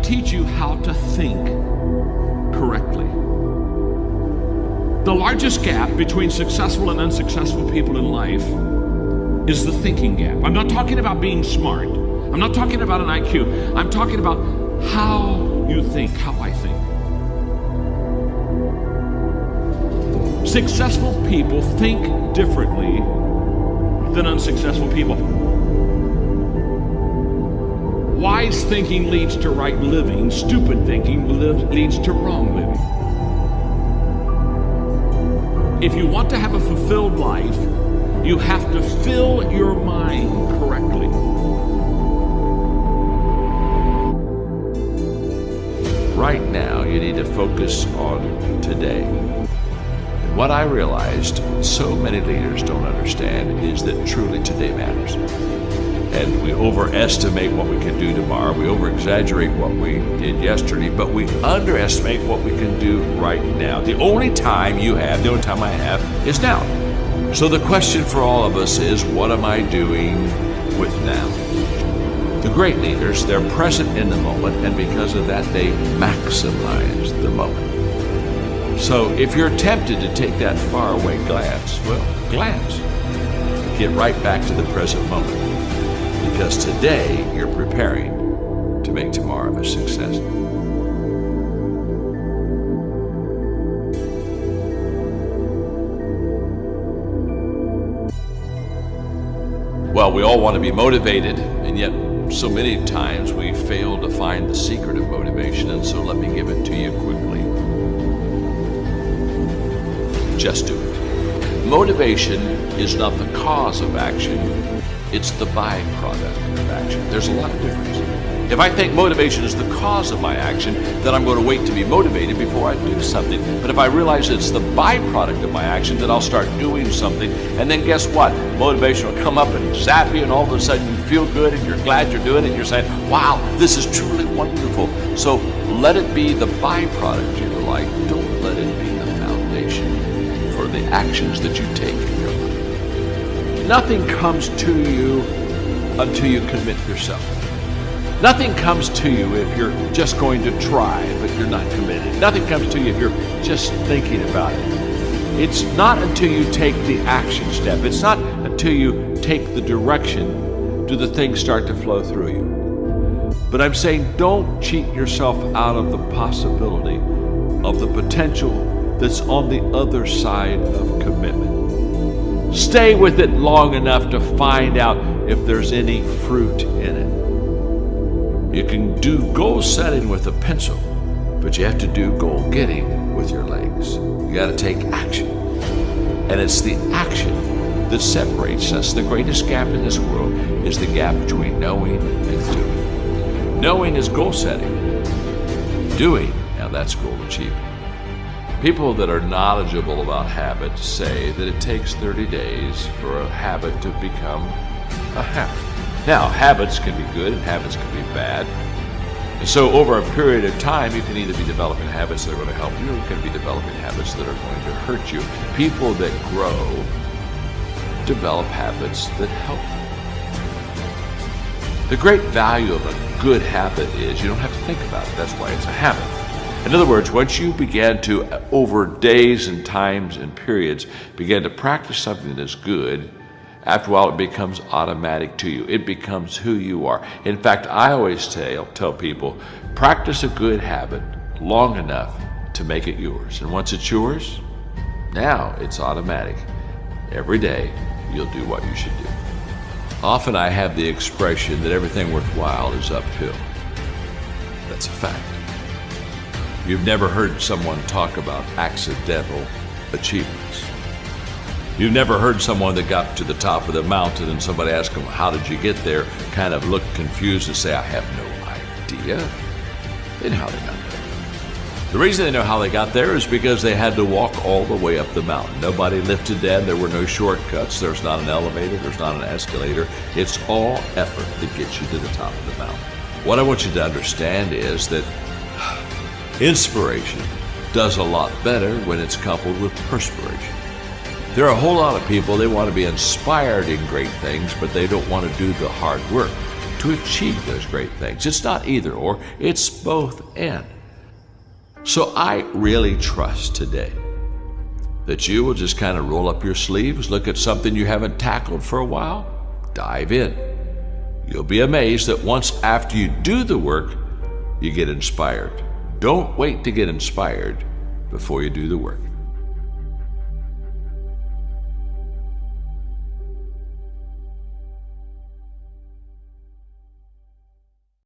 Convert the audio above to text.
teach you how to think correctly. The largest gap between successful and unsuccessful people in life is the thinking gap. I'm not talking about being smart. I'm not talking about an IQ. I'm talking about how you think, how I think. Successful people think differently than unsuccessful people. Wise thinking leads to right living. Stupid thinking leads to wrong living. If you want to have a fulfilled life, you have to fill your mind correctly. Right now, you need to focus on today. And what I realized so many leaders don't understand is that truly today matters. And we overestimate what we can do tomorrow. We over-exaggerate what we did yesterday, but we underestimate what we can do right now. The only time I have is now. So the question for all of us is, what am I doing with now? The great leaders, they're present in the moment, and because of that, they maximize the moment. So if you're tempted to take that faraway glance, well, glance. Get right back to the present moment. Because today you're preparing to make tomorrow a success. Well, we all want to be motivated, and yet so many times we fail to find the secret of motivation, and so let me give it to you quickly. Just do it. Motivation is not the cause of action. It's the byproduct of action. There's a lot of difference. If I think motivation is the cause of my action, then I'm going to wait to be motivated before I do something. But if I realize it's the byproduct of my action, then I'll start doing something. And then guess what? Motivation will come up and zap you, and all of a sudden you feel good and you're glad you're doing it. And you're saying, wow, this is truly wonderful. So let it be the byproduct you like. Don't let it be the foundation for the actions that you take in your life. Nothing comes to you until you commit yourself. Nothing comes to you if you're just going to try, but you're not committed. Nothing comes to you if you're just thinking about it. It's not until you take the action step. It's not until you take the direction do the things start to flow through you. But I'm saying don't cheat yourself out of the possibility of the potential that's on the other side of commitment. Stay with it long enough to find out if there's any fruit in it. You can do goal setting with a pencil, but you have to do goal getting with your legs. You got to take action. And it's the action that separates us. The greatest gap in this world is the gap between knowing and doing. Knowing is goal setting. Doing, now that's goal achieving. People that are knowledgeable about habits say that it takes 30 days for a habit to become a habit. Now, habits can be good and habits can be bad. And so over a period of time, you can either be developing habits that are going to help you, or you can be developing habits that are going to hurt you. People that grow develop habits that help them. The great value of a good habit is you don't have to think about it. That's why it's a habit. In other words, once you begin to, over days and times and periods, begin to practice something that is good, after a while it becomes automatic to you. It becomes who you are. In fact, I always tell people, practice a good habit long enough to make it yours. And once it's yours, now it's automatic. Every day, you'll do what you should do. Often I have the expression that everything worthwhile is uphill. That's a fact. You've never heard someone talk about accidental achievements. You've never heard someone that got to the top of the mountain and somebody asked them, how did you get there? Kind of look confused and say, I have no idea. They know how they got there. The reason they know how they got there is because they had to walk all the way up the mountain. Nobody lifted them. There were no shortcuts. There's not an elevator. There's not an escalator. It's all effort that gets you to the top of the mountain. What I want you to understand is that inspiration does a lot better when it's coupled with perspiration. There are a whole lot of people, they want to be inspired in great things, but they don't want to do the hard work. to achieve those great things. It's not either or, it's both and. So I really trust today that you will just kind of roll up your sleeves, look at something you haven't tackled for a while, dive in. You'll be amazed that once after you do the work, you get inspired. Don't wait to get inspired before you do the work.